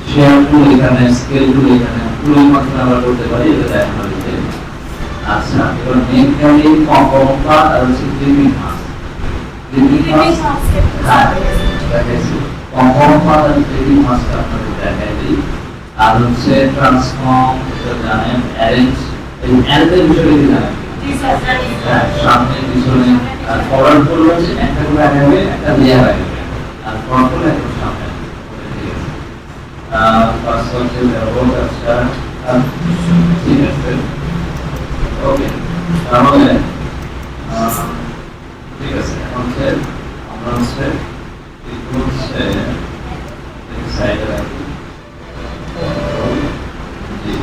শেয়ার টুল এখানে স্কেল টুল এখানে টুলের মাধ্যমে আমরা করতে পারি এটা দেখা হচ্ছে আচ্ছা এবার মেন ক্যারি কম্পোনেন্ট আর হচ্ছে লিমিট মাস হ্যাঁ দেখাইছি কম্পোনেন্ট আর লিমিট মাসটা আপনাদের দেখাই দিই আর হচ্ছে ট্রান্সফর্ম এটা জানেন অ্যারেঞ্জ এই অ্যারেঞ্জের বিষয়ে কি জানেন হ্যাঁ সামনে পিছনে আর ফরওয়ার্ড করলে হচ্ছে একটা করে আগাবে একটা লেয়ার আগাবে আর ফরওয়ার্ড করলে একটা সামনে পাসওয়ার্ডের ব্যবহার আছে ঠিক আছে ওকে তাহলে ঠিক আছে এখন আমরা হচ্ছে সাইডে রাখি জি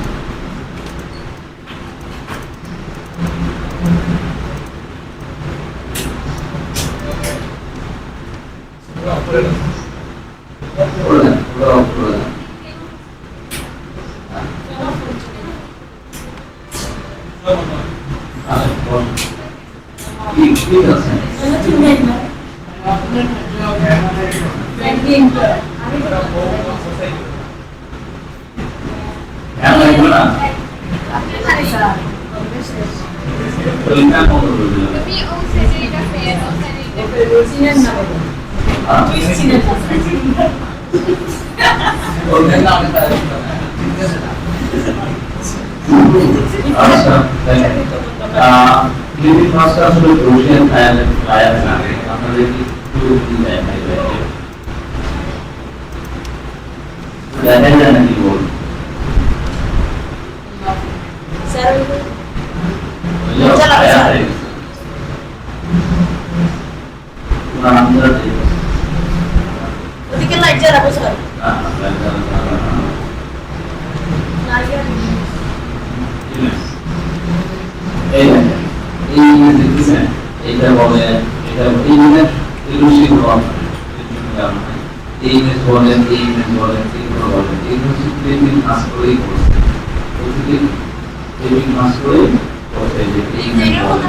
ঠিক আছে লিমিট মাসটা আসলে রুশিয়ান ফায়ার না আপনাদের কি একটু দিবেন দেখা যায় নাকি বল স্যার ওদিকে লাইট জ্বালাবো স্যার এইটা বলে এটা এই ইমেজ ইলুশিভ ফর্ম এই ইমেজ বলেন এই ইমেজ বলেন এইগুলো বলেন এইগুলো হচ্ছে প্রেমিক মাস করেই করছে প্রতিদিন প্রেমিক মাস করে করছে যে এই ইমেজ বলেন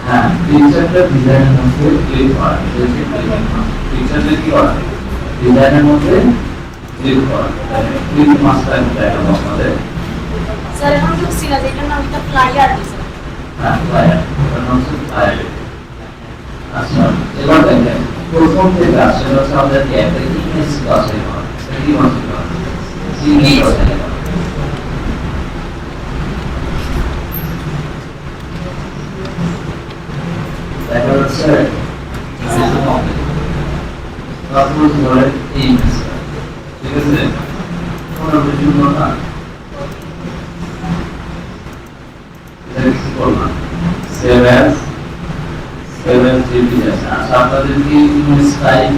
হ্যাঁ পিকচারটা ডিজাইনের মধ্যে ক্লিক করা এটা হচ্ছে প্রেমিক মাস পিকচারটা কি করা ডিজাইনের মধ্যে ক্লিক করা ক্লিক মাসটা একটা আমাদের স্যার এখন ঢুকছি না যেটা নাম এটা ফ্লাইয়ার দিছে হ্যাঁ ফ্লাইয়ার এটা হচ্ছে ফ্লাইয়ার আচ্ছা এবার দেখেন প্রথম যে কাজ সেটা হচ্ছে আমাদেরকে একটা ইমেজ বাছাই করা কি বাছাই করা ইমেজ বাছাই করা দেখা যাচ্ছে তারপর ধরে ইমেজ ঠিক আছে কোনো কিছু না করলাম সেভেন জিবি আছে আচ্ছা আপনাদের কি স্টাইল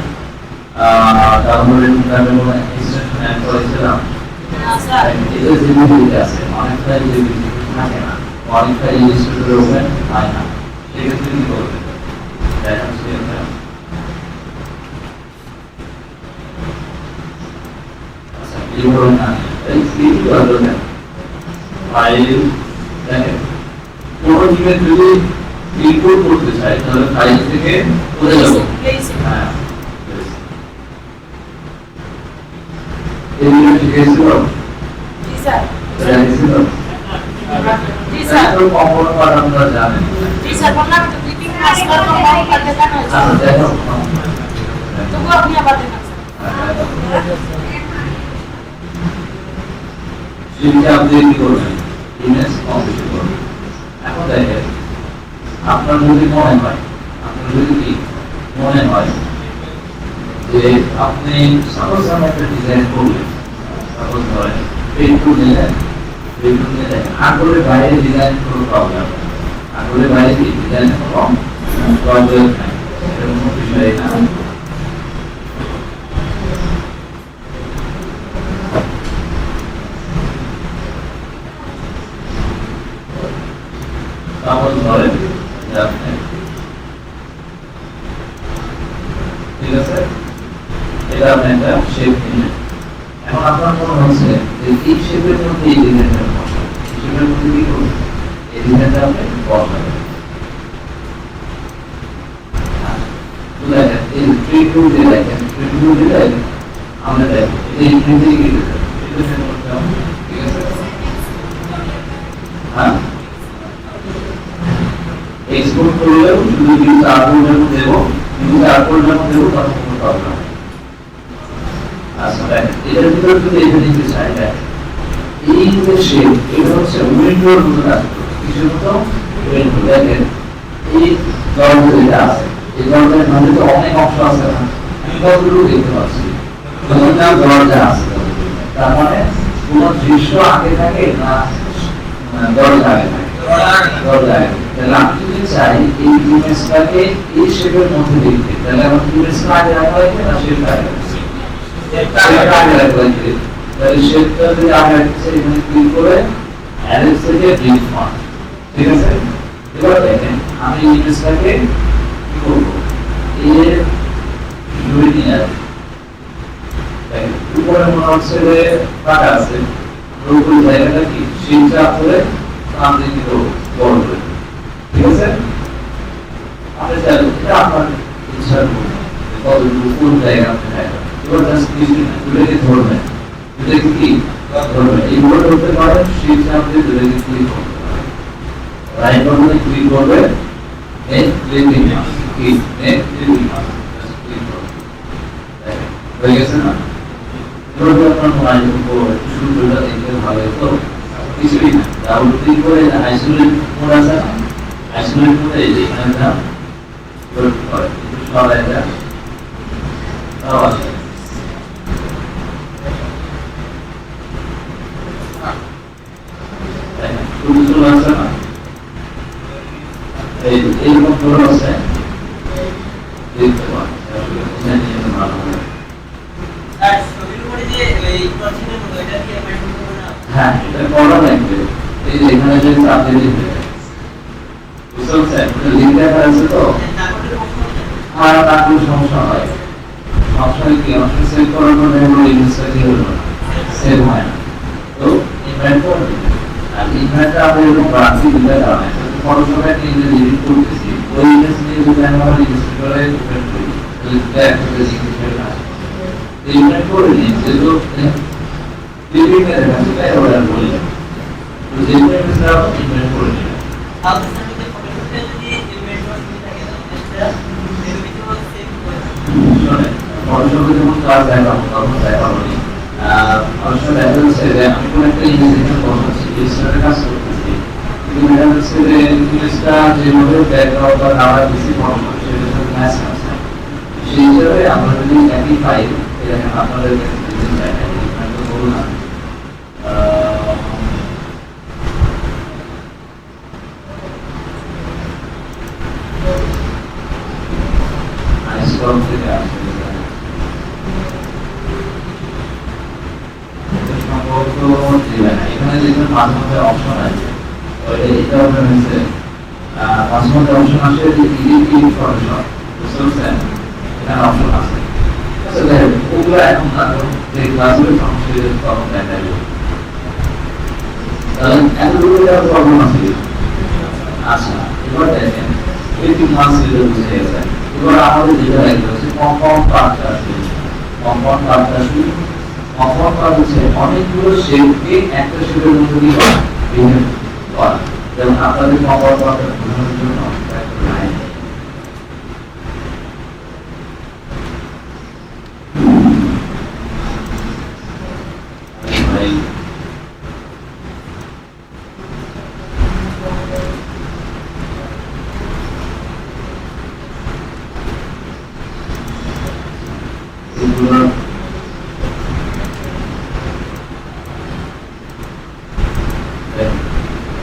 ডাউনলোডিং করতে কোনো ইনস্ট্রাকশন অ্যাড করেছিলাম স্যার এটা জিবি আছে অনেকটা জিবি থাকে না অনেকটা ইনস্ট্রাকশন ওপেন হয় না সেক্ষেত্রে কি করবেন দেখেন সেটা আচ্ছা কি বলেন না এই কি করবেন ফাইল দেখেন কোনো জিনিস যদি ইনপুট করতে চাই তাহলে ফাইল থেকে কোথায় যাব হ্যাঁ এই জিনিস শিখেছিল জি স্যার জানিয়েছিল জি স্যার তো কম্পোনেন্ট পার্ট আমরা জানেন জি স্যার বললাম তো ক্লিপিং মাস্টার তো নাম করতে জানা আচ্ছা আছে দেখো তো আপনি আবার দেখান সেটা আপনি কি করবেন ইমেজ কম্পিউটার করবেন এখন দেখেন আপনার যদি মনে হয় আপনার যদি কি মনে হয় যে আপনি সাপোজ একটা ডিজাইন করলেন সাপোজ ধরেন পেন্টুল নিলেন আগলের বাইরে ডিজাইন কোনো প্রবলেম আগলের বাইরে কি ডিজাইন কোনো প্রবলেম নাই এরকম বিষয় না সাপোজ ধরেন ঠিক আছে এটা আপনি একটা শেপ নিলেন এখন আপনার মনে হচ্ছে যে এই শেপের মধ্যে এই ডিজাইনটা বসাবেন শেপের মধ্যে কি করবেন এই ডিজাইনটা আপনি বসাবেন দেখেন এই ট্রি টুল দিয়ে দেখেন ট্রি টুল দিলে আমরা দেখেন এই ট্রি দিয়ে কি দেবেন ঠিক আছে হ্যাঁ এক্সপোর্ট করলেও শুধু কিন্তু আর্টবোর্ড যেমন দেবো কিন্তু আর্টবোর্ড যেমন দেবো তখন কোনো প্রবলেম নেই আচ্ছা এটার ভিতরে যদি এটা দিতে চাই এই যে শেপ এটা হচ্ছে উইন্ডোর মতো কাজ করে কিছু মতো উইন্ডো দেখেন এই দরজা যেটা আছে এই দরজার মধ্যে তো অনেক অংশ আছে না আমি কতটুকু দেখতে পাচ্ছি দরজা আছে তার মানে কোন দৃশ্য আগে থাকে না দরজা আগে থাকে দরজা আগে তাহলে আমি যদি চাই এই ইমেজটাকে এই শেপের মধ্যে দেখতে তাহলে আমার ইমেজটা আগে রাখা হয় না শেপটা আগে তাহলে শেপটা যদি আগে রাখছে এখানে ক্লিক করে অ্যারেঞ্জ থেকে ডিলিট ফন্ট ঠিক আছে এবার দেখেন আমি ইমেজটাকে কি করব এর ভিউয়ে নিয়ে আসব দেখেন উপরে মনে হচ্ছে যে ফাঁকা আছে উপরে জায়গাটা কি শিলটা করে সামনে কি করব বড় করে ঠিক আছে আপনি চাইলে এটা আপনার ইচ্ছার উপর কতটুকু কোন জায়গা আপনি রাখবেন এবার জাস্ট কিছু না দুটোকে ধরবেন দুটোকে কি ধরবেন এইগুলো ধরতে পারেন শিল চাপতে দুটোকে ক্লিক করতে পারেন রাইট বাটনে ক্লিক করবেন এই ক্লিকিং কি নেক্সট ক্লিকিং ক্লিক করবেন হয়ে গেছে না এবার আপনার মোবাইলের উপর শুরুটা দেখতে ভালো তো কিছুই না ডাবল ক্লিক করে আইসোলেট মোড আছে না আইসোলেট মোডে এখানে না করে সবাই এটা তাও আছে শুরু আছে না এইরকম ধরো আছে দেখতে পান আসলে বুঝে নিয়ে ভালো হবে। আর ছবির উপরে যে এই কনসিডার মতো এটা কি আমরা করব না? হ্যাঁ এটা করা লাগবে। এই যে এখানে যে চাপ দিয়ে দিতে বুঝতে পারছেন লিখতে আছে তো তারপরে প্রশ্ন আর তার কোনো সমস্যা হয় অপশন কি অপশন সেভ করার পর মেমোরি ইনস্টল কি হলো সেভ হয় না তো ইনভাইট করবে আর ইনভাইটটা আমরা এরকম রাখছি দিতে কারণে ফটোশপে নিয়ে এডিট করতেছি ওই ইমেজ নিয়ে যদি আমরা ইনস্টল করে ওপেন করি তাহলে একটা জিনিস আসে ইনভাইট করে নিয়ে যেহেতু লিভিংয়ে দেখাচ্ছি তাই ওরা বলি তো যে ইমেজটা ইনভাইট করে নিই তাহলে সামনে ফটোশপে যদি ইমেজ ওয়ার্ক থাকে তাহলে এর ভিতরে সেভ করে শুনে ফটোশপে যখন কাজ দেখাবো তখন দেখাবো নি অবশ্যই দেখা যাচ্ছে যে আমি কোনো একটা ইমেজ এখানে বসাচ্ছি ইলিস্ট্রেটরে কাজ করতেছি কিন্তু দেখা যাচ্ছে যে ইমেজটা যেভাবে ব্যাকগ্রাউন্ড বা কালার দিচ্ছি ফটোশপ সেটার সাথে ম্যাচ আছে সেই হিসাবে আমরা যদি একই ফাইল এখানে আপনাদের বলুন না আইসক্রম থেকে আসবে সম্ভবত দিবে না এখানে দেখবেন মাঝে মধ্যে অপশন আছে এটা আপনার হচ্ছে মাঝে মধ্যে অপশন আসে যে এডিট ফটোশপ বুঝতে পারছেন এখানে অপশন আছে আচ্ছা দেখেন ওগুলো এখন না যে ক্লাসের সমস্যা তখন দেখা যাবে তাহলে এতটুকু প্রবলেম আছে আচ্ছা এবার দেখেন এই তিন মাস বুঝে গেছে এবার আমাদের যেটা লাগবে হচ্ছে কম্পাউন্ড পার্টটা আছে কম্পাউন্ড পার্টটা কি কম্পাউন্ড পার্ট হচ্ছে অনেকগুলো শেপকে একটা শেপের মধ্যে দিয়ে বিভক্ত করা যেমন আপনাদের কম্পাউন্ড পার্টটা বোঝানোর জন্য একটা লাইন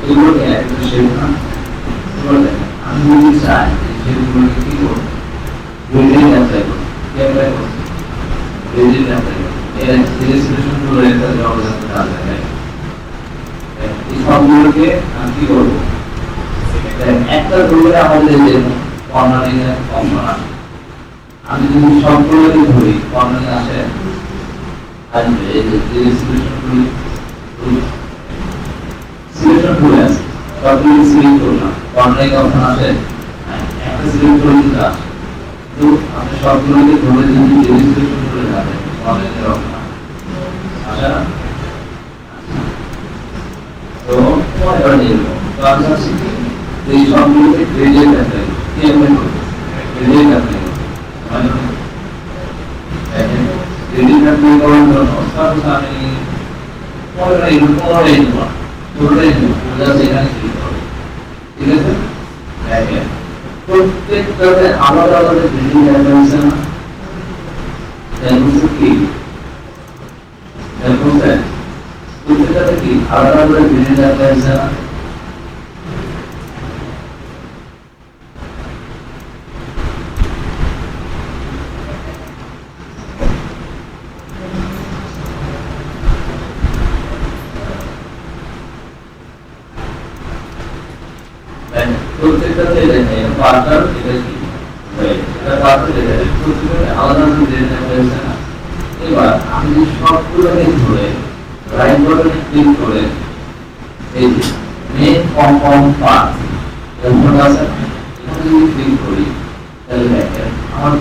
এগুলোকে একটা শেপ না আমি যদি চাই সেগুলোকে কি করবো গ্রেডিয়েন্ট অ্যাপ্লাই করবো কি অ্যাপ্লাই করবো গ্রেডিয়েন্ট অ্যাপ্লাই করবো এর ইলাস্ট্রেশন গুলো একটা জবরদস্ত কাজ দেখায় এই সবগুলোকে আমি কি করবো একটা ধরে আমাদের যে কর্নারিং এর অপশন আছে আমি যদি সবগুলোকে ধরি কর্নারিং আসে আসবে এই যে ইলাস্ট্রেশন গুলো সিলেকশন করে আছে সবগুলো সিলেক্ট করলাম কর্নারিং অপশন আসে একটা সিলেক্ট করে দিতে আসে তো আপনি সবগুলোকে ধরে যদি ইলাস্ট্রেশন করে যাবেন কর্নারিং এর অপশন আসে না তো এবার নিয়ে তো আমি চাচ্ছি কি এই সবগুলোকে গ্রেডিয়েন্ট অ্যাপ্লাই কি অ্যাপ্লাই করবো গ্রেডিয়েন্ট অ্যাপ্লাই মানে গ্রেডিয়েন্ট অ্যাপ্লাই করার জন্য সাপোজ আমি পরে নেব এখানে ক্লিক করবো ঠিক আছে দেখেন প্রত্যেকটাতে আলাদা আলাদা গ্রেডিয়েন্ট অ্যাপ্লাই আছে না দেখুন কি দেখুন প্রত্যেকটাতে কি আলাদা আলাদা গ্রেডিয়েন্ট অ্যাপ্লাই আছে না প্রত্যেকটাতে দেখেন পার্টনার এটা কি এটা পার্টনার এটা প্রত্যেকটাতে আলাদা আলাদা গ্রেডিয়েন্ট অ্যাপ্লাই আছে না এবার আমি যদি সবগুলোকে ধরে রাইট বাটনে ক্লিক করে এই যে মেইন কম্পাউন্ড পার্ট যখন আছে এখানে যদি ক্লিক করি তাহলে দেখেন আমার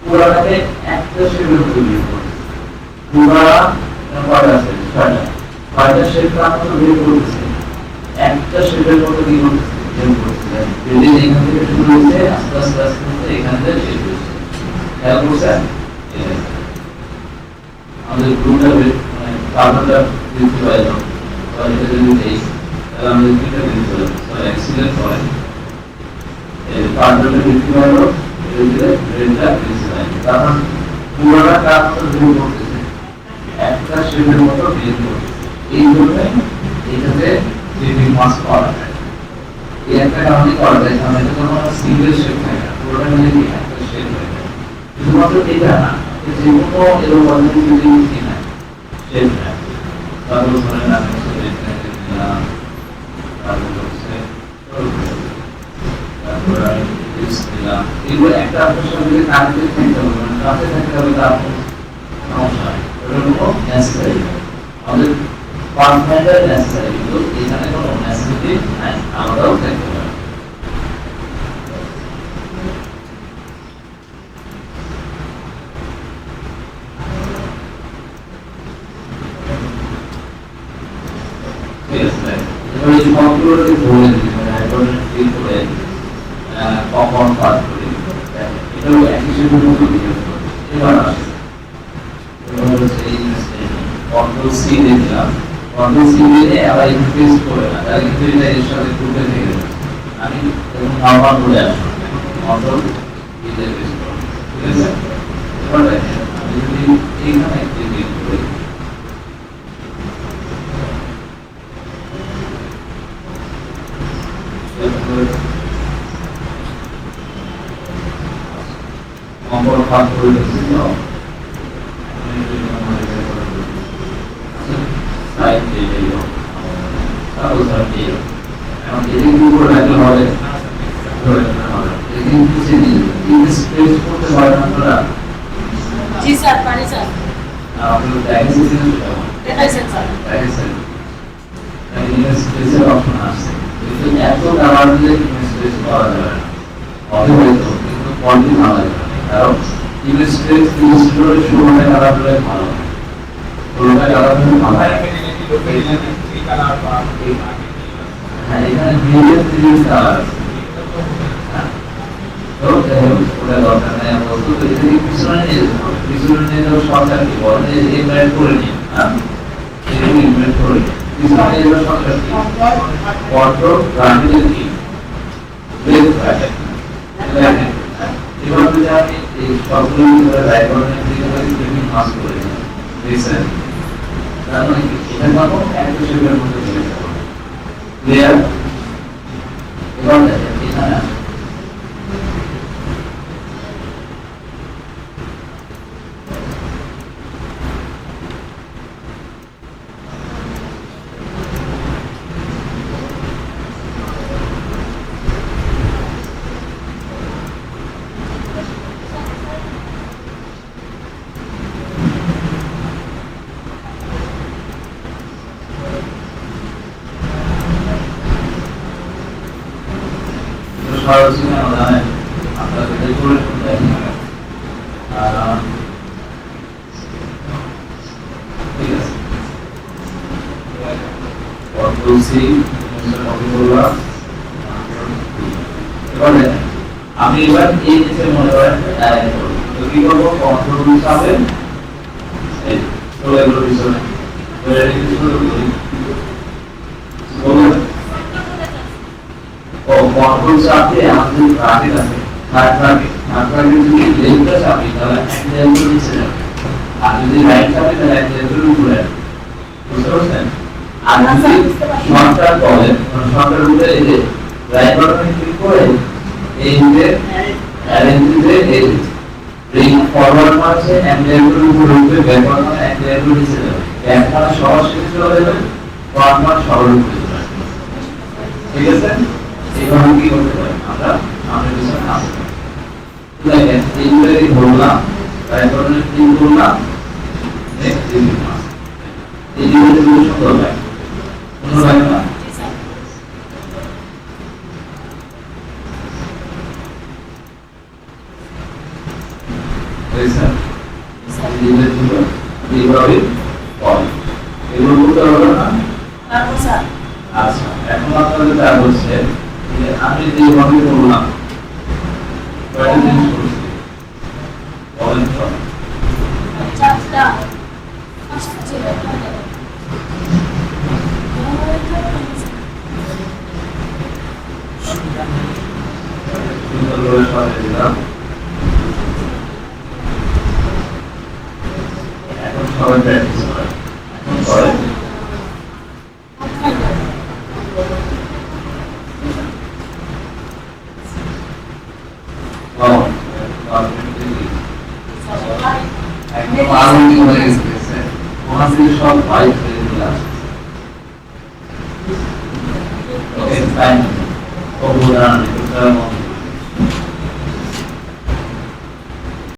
পুরাটাকে একটা শেপের মধ্যে বের করছে পুরা কয়টা আছে ছয়টা শেপ আমরা বের করতেছি একটা শেপের মধ্যে কি করতেছি বের করতেছি যদি এখান থেকে শুরু হয়েছে আস্তে আস্তে আস্তে আস্তে এখান থেকে শেষ হচ্ছে খেয়াল করছেন আমাদের গ্রুপটা মানে কার্বনটা বৃদ্ধি পাই না এটা যদি নেই তাহলে আমাদের দুইটা বৃদ্ধি হলো অ্যাক্সিডেন্ট হয় কার্বনটা বৃদ্ধি পাইলো ধীরে রেটটা বৃদ্ধি পায় কারণ পুরোটা কার্বনটা বের করতেছে একটা শেপের মতো বের করতেছে এই জন্যই এটাতে 3D মাস্ক করা যায় এই একটা কারণে করা যায়, কারণ এটা কোনো সিঙ্গেল শেপ থাকে না, পুরোটা মিলে কি একটা শেপ হয়ে যায়। শুধুমাত্র এটা না, যে কোনো এরকম পদ্ধতি যদি কি না শেপ নেয়, তারপর ধরেন আমি নিলাম, তারপর হচ্ছে তারপর আমি দিলাম, এগুলো একটা আপনার সঙ্গে কানেক্টেড থাকতে হবে, মানে কাছে থাকতে হবে, তার সমস্যা নেই, ওটা কোনো নেসেসারি আমাদের পারফরম্যান্সের নেসেসারি, কিন্তু এখানে কোনো নেসেসিটি নাই, আমাদেরও থাকতে পারে। ঠিক আছে, এবার এই সবগুলোকে ধরে দিই, মানে হাইড্রোজেন ফিল করে কখন পাস করি, এটাও একই সাথে মতো বিহেভ করে। এবার আসে কন্ট্রোল সি দিয়ে দিলাম, কন্ট্রোল সি দিয়ে আবার ইনক্রিজ করে না, তাহলে কিন্তু এটা এর সাথে গ্রুপে থেকে যাবে। আমি নরমাল বলে আসবো, কন্ট্রোল সি দিয়ে প্রেস করব, ঠিক আছে। এবার দেখেন আমি যদি এইখানে ক্লিক করি, কন্ট্রোল পাস করে দিচ্ছি, তো সাইড দিয়ে দিল, তারপর সাইড দিয়ে দিল, এখন এদিক দিয়ে করে রাখলে হবে, ধরে রাখলে হবে, এদিক পিছিয়ে দিল, কিন্তু স্পেস করতে পারে না আপনারা, জি স্যার, পারি স্যার। আপনারা দেখেছেন সেটা, দেখাইছেন স্যার। দেখেছেন ইমেজ স্পেসের অপশন আসছে, কিন্তু এত ব্যবহার দিলে ইমেজ স্পেস পাওয়া যাবে না, হয়তো কিন্তু কোয়ালিটি ভালো লাগবে না, কারণ ইমেজ স্পেস ইনস্টলের শুরুটা খারাপ হলে ভালো, শুরুটা খারাপ হলে ভালো। হ্যাঁ, এখানে ভিডিও 3 কালার আছে, তো যাই হোক ওটা দরকার নেই, আমরা তো এদিকে পিছনে নিয়ে যেতে হবে, পিছনে নিয়ে যাবো সরকার কি বলে যে ইমপ্লিমেন্ট করে নিই, হ্যাঁ এদিকে ইমপ্লিমেন্ট করে নিই, পিছনে নিয়ে যাবো সরকার কি কন্ট্রোল রানিং কি ব্রেক থাকে। এবার যদি আমি এই সবগুলো ভিতরে ডায়াগ্রামের দিকে যদি মাস করে দিই, দেখছেন তার মানে কি এটা পাবো একটা শেপের মধ্যে চলে যাবো, ক্লিয়ার। এবার দেখেন এখানে সরাসরি জানেন আপনারা যেটা করে ঠিক আছে, কন্ট্রোল সি কপি করলাম, এবারে আমি এবার এই নিচে মনে করেন ডায়াগ্রাম করব, তো কি করব কন্ট্রোল হিসাবে এই চলে গেল পিছনে, ধরে রেখে শুরু করি, বলুন ও কন্ট্রোল চাপে আমাদের ব্রাকেট আছে, ব্রাকেট যদি লেফটে চাপি তাহলে এক লেভেল নিচে যাবে, আর যদি রাইট চাপি তাহলে এক লেভেল উপরে, বুঝতে পারছেন। আর যদি শর্টকাট বলেন, শর্টকাট বলতে এই যে রাইট বাটনে ক্লিক করে এই যে অ্যারেঞ্জে এই ব্রিং ফরওয়ার্ড মারছে এক লেভেল উপরে উঠবে, ব্যাকওয়ার্ড মানে এক লেভেল নিচে যাবে, ব্যাক মানে সরাসরি চলে যাবে, ফরওয়ার্ড মানে সরাসরি উপরে চলে যাবে, ঠিক আছে। এইভাবে কি করতে পারি আমরা সামনে পিছনে আসবো, দেখেন এইগুলোকে ধরলাম, তারপর ক্লিক করলাম, নেক্সট ক্লিক করলাম, এই জিনিসগুলো সুন্দর লাগে, সুন্দর লাগে না? জি স্যার। বুঝছেন এই জিনিসগুলো এইভাবে করে, এগুলো করতে হবে না। তারপর স্যার আচ্ছা, এখন আপনাদের কাজ হচ্ছে যে আমি যেভাবে করলাম কয়টা জিনিস করছি বলেন তো, চারটা পাঁচটা ছিল, সুন্দর করে সাজিয়ে দিলাম। এখন সবাই প্র্যাকটিস করে, এখন করে পারফেক্টলি একদম আরম্ভ হয়ে গেছে, ওখান থেকে সব পাইপ হয়ে চলে আসছে। ওকে ফাইন, অবদান